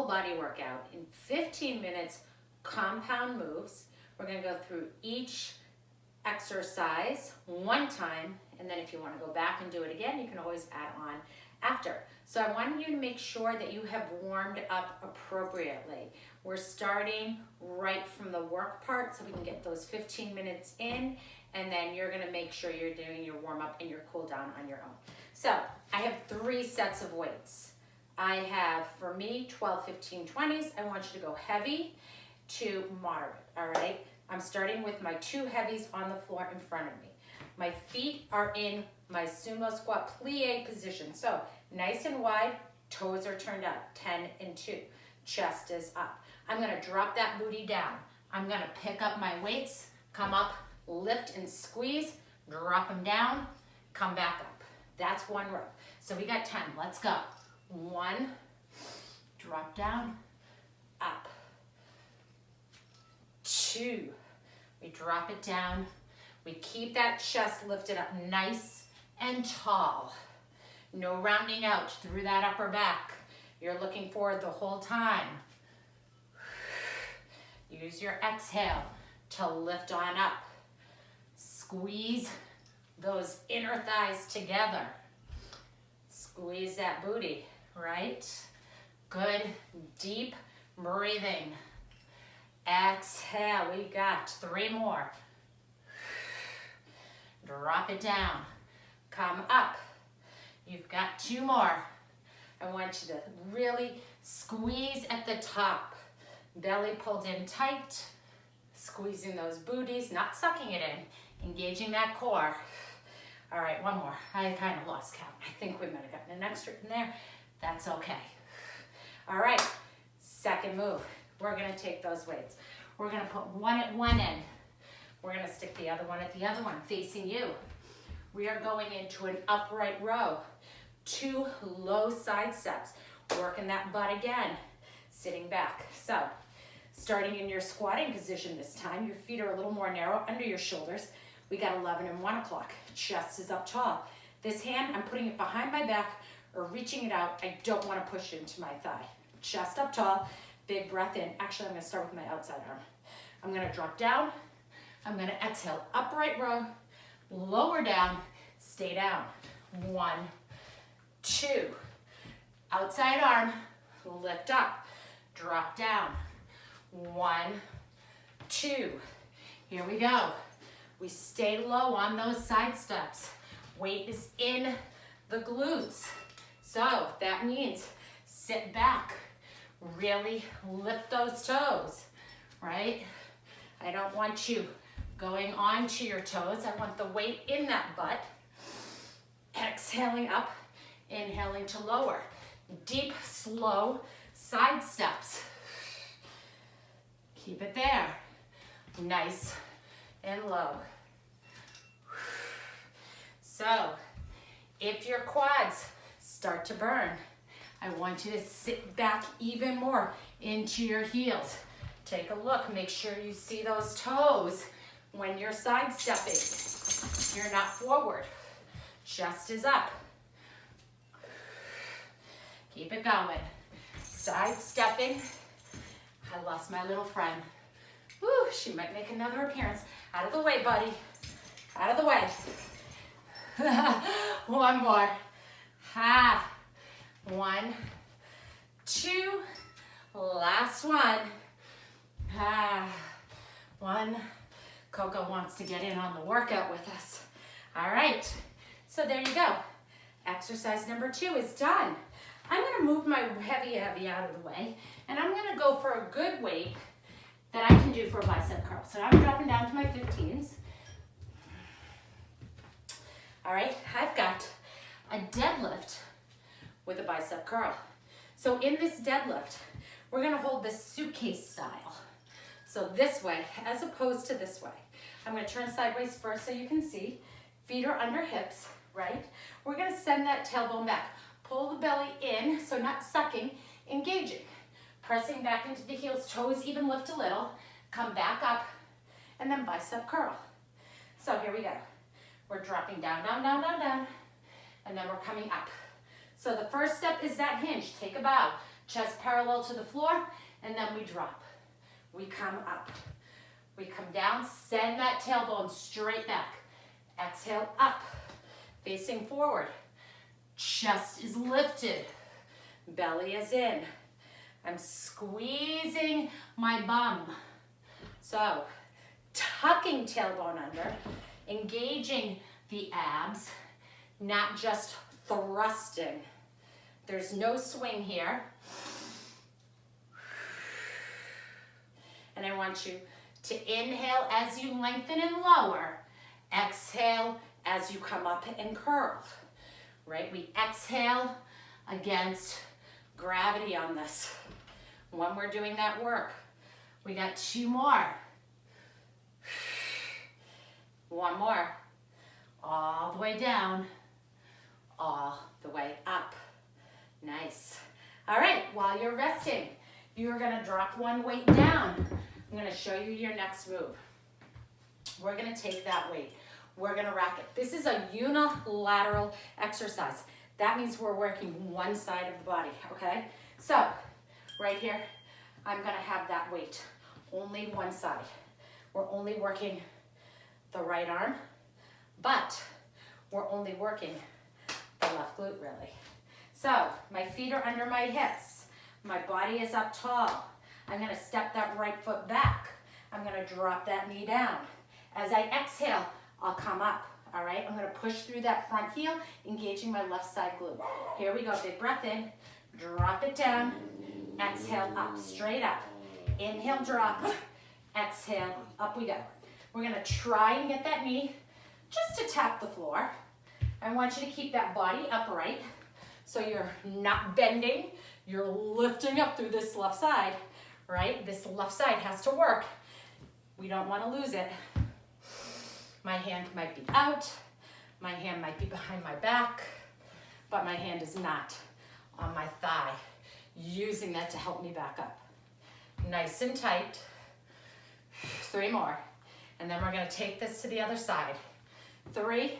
full body workout in 15 minutes, compound moves. We're gonna go through each exercise one time, and then if you wanna go back and do it again, you can always add on after. So I want you to make sure that you have warmed up appropriately. We're starting right from the work part so we can get those 15 minutes in, and then you're gonna make sure you're doing your warm up and your cool down on your own. So I have 3 sets of weights. I have, for me, 12, 15, 20s. I want you to go heavy to moderate, all right? I'm starting with my 2 heavies on the floor in front of me. My feet are in my sumo squat plie position. So nice and wide, toes are turned out, 10 and 2. Chest is up. I'm gonna drop that booty down. I'm gonna pick up my weights, come up, lift and squeeze, drop them down, come back up. That's 1 row. So we got 10, let's go. 1, drop down, up. 2, we drop it down. We keep that chest lifted up nice and tall. No rounding out through that upper back. You're looking forward the whole time. Use your exhale to lift on up. Squeeze those inner thighs together. Squeeze that booty, right? Good, deep breathing. Exhale, we got 3 more. Drop it down, come up. You've got 2 more. I want you to really squeeze at the top. Belly pulled in tight, squeezing those booties, not sucking it in, engaging that core. All right, 1 more. I kind of lost count. I think we might have gotten an extra in there. That's okay. All right, second move. We're gonna take those weights. We're gonna put one at one end. We're gonna stick the other one at the other one, facing you. We are going into an upright row. 2 low side steps. Working that butt again, sitting back. So, starting in your squatting position this time, your feet are a little more narrow under your shoulders. We got 11 and 1 o'clock. Chest is up tall. This hand, I'm putting it behind my back or reaching it out. I don't wanna push into my thigh. Chest up tall, big breath in. Actually, I'm gonna start with my outside arm. I'm gonna drop down. I'm gonna exhale, upright row, lower down, stay down. 1, 2, outside arm, lift up, drop down. 1, 2, here we go. We stay low on those side steps. Weight is in the glutes. So that means sit back, really lift those toes, right? I don't want you going onto your toes. I want the weight in that butt. Exhaling up, inhaling to lower. Deep, slow side steps. Keep it there. Nice and low. So, if your quads start to burn, I want you to sit back even more into your heels. Take a look, make sure you see those toes when you're sidestepping. You're not forward. Chest is up. Keep it going. Sidestepping. I lost my little friend. Woo, she might make another appearance. Out of the way, buddy. Out of the way. 1 more. Ha. 1, 2. Last one. Ah. 1. Coco wants to get in on the workout with us. All right. So there you go. Exercise number 2 is done. I'm gonna move my heavy out of the way, and I'm gonna go for a good weight that I can do for a bicep curl. So I'm dropping down to my 15s. All right, I've got a deadlift with a bicep curl. So in this deadlift, we're gonna hold this suitcase style. So this way, as opposed to this way. I'm gonna turn sideways first so you can see. Feet are under hips, right? We're gonna send that tailbone back. Pull the belly in, so not sucking, engaging. Pressing back into the heels, toes even lift a little. Come back up, and then bicep curl. So here we go. We're dropping down, down, down, down, down, and then we're coming up. So the first step is that hinge. Take a bow. chest parallel to the floor, and then we drop. We come up. We come down, send that tailbone straight back. Exhale up, facing forward. Chest is lifted, belly is in. I'm squeezing my bum. So, tucking tailbone under, engaging the abs, not just thrusting. There's no swing here. And I want you to inhale as you lengthen and lower. Exhale as you come up and curl. Right? We exhale against gravity on this. When we're doing that work, we got 2 more. One more. All the way down, all the way up. Nice. All right, while you're resting, you're gonna drop one weight down. I'm gonna show you your next move. We're gonna take that weight. We're gonna rack it. This is a unilateral exercise. That means we're working one side of the body, okay? So, right here, I'm gonna have that weight. Only one side. We're only working the right arm, but we're only working the left glute, really. So, my feet are under my hips. My body is up tall. I'm gonna step that right foot back. I'm gonna drop that knee down. As I exhale, I'll come up, all right? I'm gonna push through that front heel, engaging my left side glute. Here we go, big breath in, drop it down, exhale up, straight up. Inhale, drop, exhale, up we go. We're gonna try and get that knee just to tap the floor. I want you to keep that body upright so you're not bending, you're lifting up through this left side, right? This left side has to work. We don't wanna lose it. My hand might be out, my hand might be behind my back, but my hand is not on my thigh, using that to help me back up. Nice and tight. 3 more. And then we're gonna take this to the other side. 3,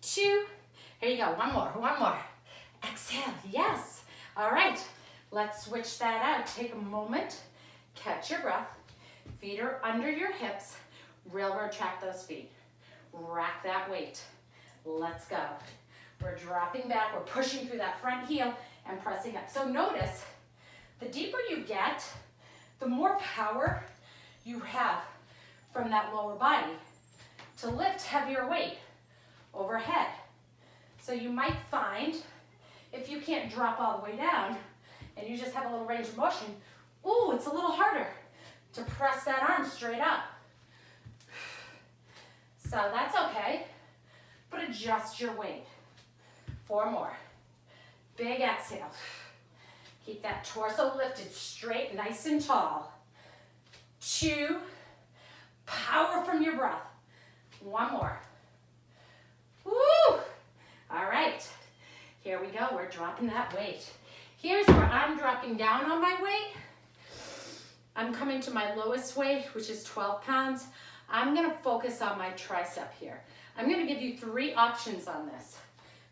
2, here you go, one more. Exhale, yes. All right, let's switch that out. Take a moment, catch your breath. Feet are under your hips. Railroad track those feet. Rack that weight. Let's go. We're dropping back, we're pushing through that front heel and pressing up. So notice, the deeper you get, the more power you have from that lower body to lift heavier weight overhead. So you might find, if you can't drop all the way down and you just have a little range of motion, ooh, it's a little harder to press that arm straight up. So that's okay, but adjust your weight. 4 more. Big exhale. Keep that torso lifted straight, nice and tall. 2, power from your breath. 1 more. Woo! All right, here we go, we're dropping that weight. Here's where I'm dropping down on my weight. I'm coming to my lowest weight, which is 12 pounds. I'm gonna focus on my tricep here. I'm gonna give you 3 options on this.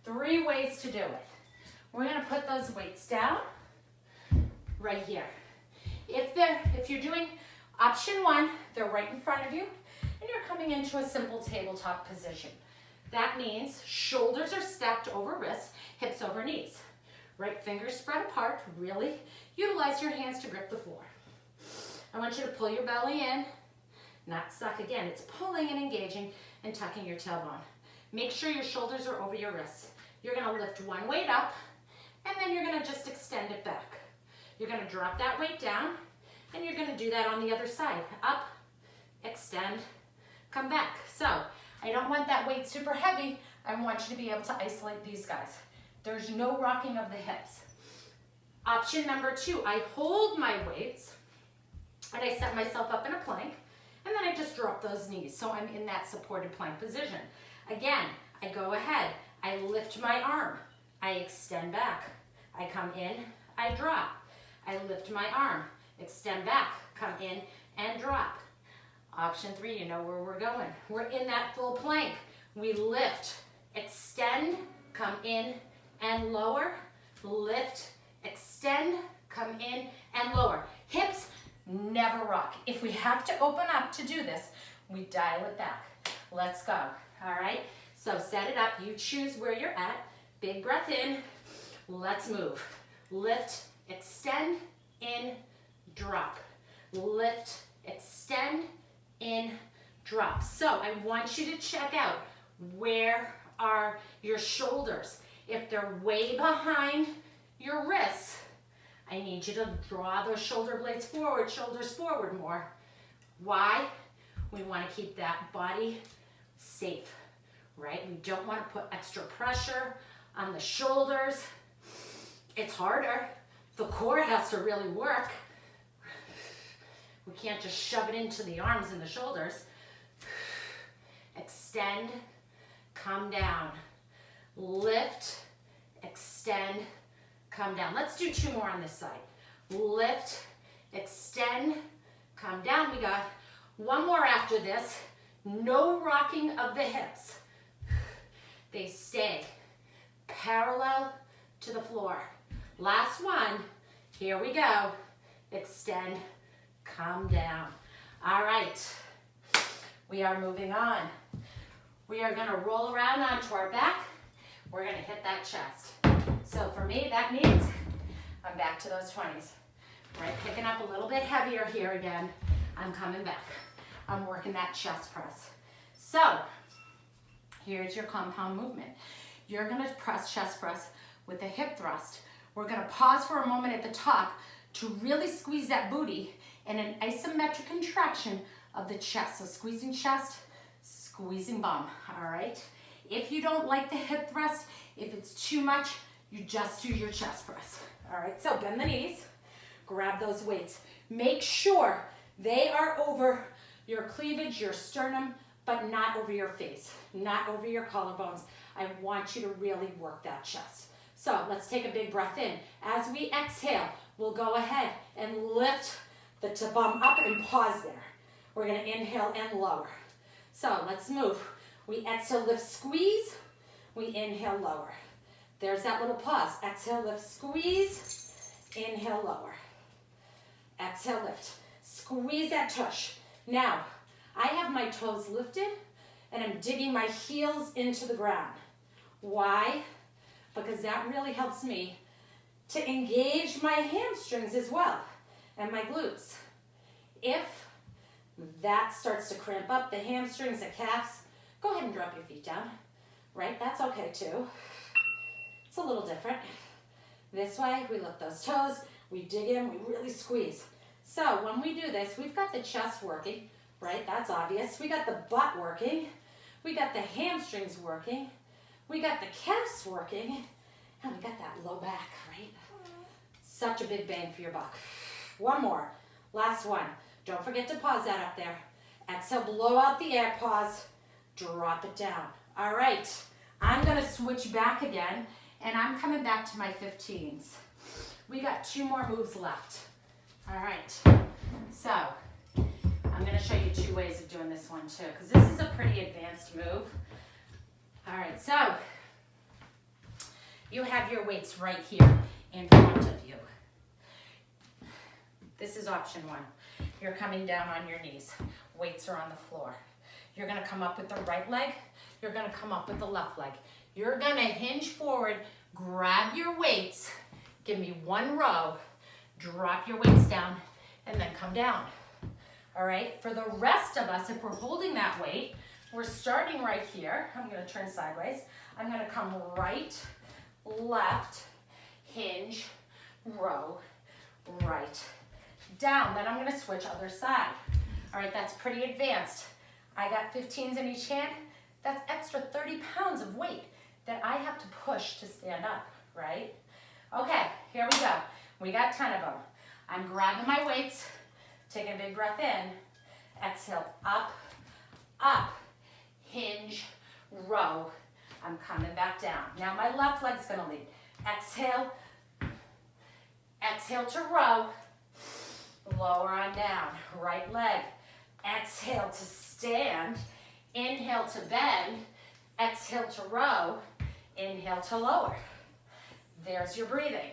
3 ways to do it. We're gonna put those weights down right here. If you're doing option 1, they're right in front of you, and you're coming into a simple tabletop position. That means shoulders are stacked over wrists, hips over knees. Right fingers spread apart, really utilize your hands to grip the floor. I want you to pull your belly in, not suck again. It's pulling and engaging and tucking your tailbone. Make sure your shoulders are over your wrists. You're gonna lift one weight up, and then you're gonna just extend it back. You're gonna drop that weight down, and you're gonna do that on the other side. Up, extend, come back. So, I don't want that weight super heavy. I want you to be able to isolate these guys. There's no rocking of the hips. Option number 2, I hold my weights, and I set myself up in a plank, and then I just drop those knees. So I'm in that supported plank position. Again, I go ahead, I lift my arm, I extend back, I come in, I drop. I lift my arm, extend back, come in and drop. Option 3, you know where we're going. We're in that full plank. We lift, extend, come in and lower, lift, extend, come in, and lower. Hips never rock. If we have to open up to do this, we dial it back. Let's go, all right? So set it up, you choose where you're at. Big breath in, let's move. Lift, extend, in, drop. Lift, extend, in, drop. So I want you to check out, where are your shoulders? If they're way behind your wrists, I need you to draw those shoulder blades forward, shoulders forward more. Why? We want to keep that body safe, right? We don't want to put extra pressure on the shoulders. It's harder. The core has to really work. We can't just shove it into the arms and the shoulders. Extend, come down. Lift, extend, come down. Let's do 2 more on this side. Lift, extend, come down. We got 1 more after this. No rocking of the hips. They stay parallel to the floor. Last one. Here we go. Extend, come down. All right. We are moving on. We are going to roll around onto our back. We're going to hit that chest. So for me, that means I'm back to those 20s. Right, picking up a little bit heavier here again. I'm coming back. I'm working that chest press. So here's your compound movement. You're going to press chest press with a hip thrust. We're going to pause for a moment at the top to really squeeze that booty in an isometric contraction of the chest. So squeezing chest, squeezing bum, all right? If you don't like the hip thrust, if it's too much, you just do your chest press. All right, so bend the knees, grab those weights. Make sure they are over your cleavage, your sternum, but not over your face, not over your collarbones. I want you to really work that chest. So let's take a big breath in. As we exhale, we'll go ahead and lift the bum up and pause there. We're gonna inhale and lower. So let's move. We exhale, lift, squeeze. We inhale, lower. There's that little pause. Exhale, lift, squeeze. Inhale, lower. Exhale, lift. Squeeze that tush. Now, I have my toes lifted and I'm digging my heels into the ground. Why? Because that really helps me to engage my hamstrings as well and my glutes. If that starts to cramp up the hamstrings, the calves, go ahead and drop your feet down, right? That's okay too. It's a little different. This way, we lift those toes, we dig in, we really squeeze. So when we do this, we've got the chest working, right? That's obvious. We got the butt working. We got the hamstrings working. We got the calves working. And we got that low back, right? Such a big bang for your buck. 1 more. Last one. Don't forget to pause that up there. Exhale, blow out the air, pause. Drop it down. All right. I'm going to switch back again, and I'm coming back to my 15s. We got 2 more moves left. All right. So I'm going to show you 2 ways of doing this one too, because this is a pretty advanced move. All right. So you have your weights right here in front of you. This is option 1. You're coming down on your knees. Weights are on the floor. You're going to come up with the right leg. You're going to come up with the left leg. You're going to hinge forward, grab your weights, give me 1 row, drop your weights down, and then come down. All right? For the rest of us, if we're holding that weight, we're starting right here. I'm going to turn sideways. I'm going to come right, left, hinge, row, right, down. Then I'm going to switch other side. All right, that's pretty advanced. I got 15s in each hand. That's extra 30 pounds of weight that I have to push to stand up, right? Okay, here we go. We got 10 of them. I'm grabbing my weights, taking a big breath in, exhale, up, up, hinge, row. I'm coming back down. Now my left leg's gonna lead. Exhale, exhale to row, lower on down. Right leg, exhale to stand, inhale to bend, exhale to row, inhale to lower. There's your breathing.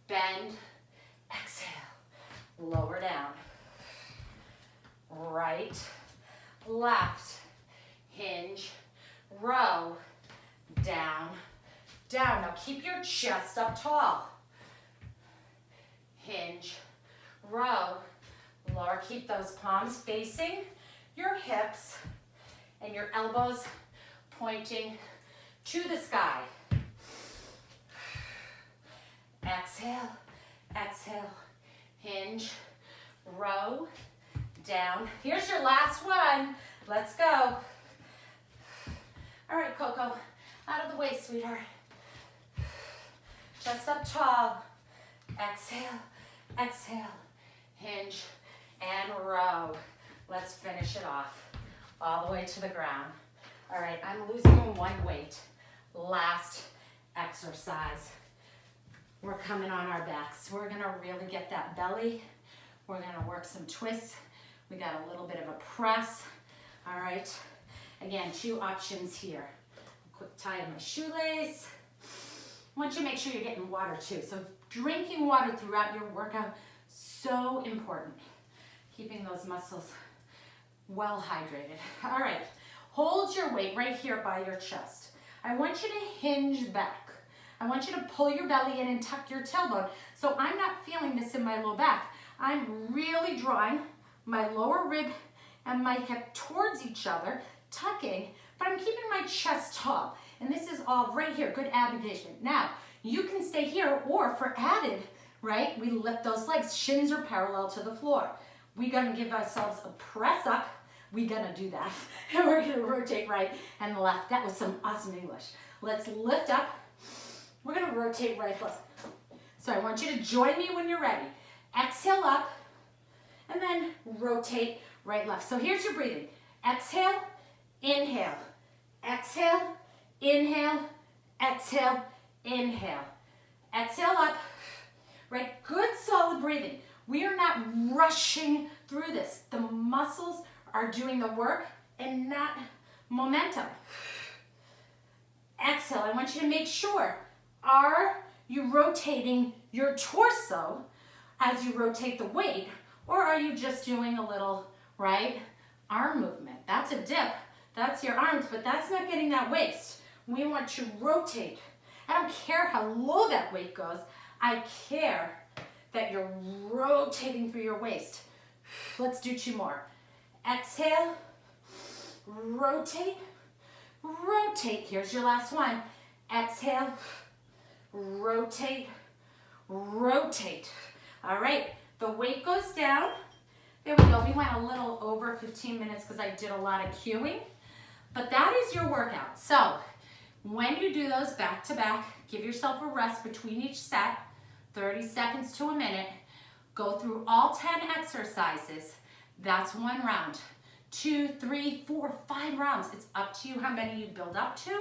Bend, exhale, lower down. Right, left, hinge, row, down, down. Now keep your chest up tall. Hinge, row, lower. Keep those palms facing your hips and your elbows pointing to the sky. Exhale, exhale, hinge, row, down. Here's your last one. Let's go. All right, Coco, out of the way, sweetheart. Chest up tall. Exhale, exhale, hinge, and row. Let's finish it off all the way to the ground. All right, I'm losing one weight. Last exercise. We're coming on our backs. We're gonna really get that belly. We're gonna work some twists. We got a little bit of a press. All right, again, 2 options here. A quick tie of my shoelace. I want you to make sure you're getting water too. So drinking water throughout your workout, so important. Keeping those muscles well hydrated. All right, hold your weight right here by your chest. I want you to hinge back. I want you to pull your belly in and tuck your tailbone. So I'm not feeling this in my low back. I'm really drawing my lower rib and my hip towards each other, tucking, but I'm keeping my chest tall. And this is all right here, good ab engagement. Now, you can stay here, or for added, right, we lift those legs. Shins are parallel to the floor. We're gonna give ourselves a press up. We're gonna do that. And we're gonna rotate right and left. That was some awesome English. Let's lift up. We're gonna rotate right hook. So I want you to join me when you're ready. Exhale up, and then rotate right left. So here's your breathing. Exhale, inhale. Exhale, inhale, exhale, inhale. Exhale up, right? Good solid breathing. We are not rushing through this. The muscles are doing the work and not momentum. Exhale, I want you to make sure, are you rotating your torso as you rotate the weight, or are you just doing a little, right, arm movement? That's a dip. That's your arms, but that's not getting that waist. We want to rotate. I don't care how low that weight goes. I care that you're rotating through your waist. Let's do 2 more. Exhale, rotate, rotate. Here's your last one. Exhale, rotate, rotate. All right, the weight goes down. There we go. We went a little over 15 minutes because I did a lot of cueing. But that is your workout. So when you do those back to back, give yourself a rest between each set, 30 seconds to a minute. Go through all 10 exercises. That's 1 round. 2, 3, 4, 5 rounds. It's up to you how many you build up to.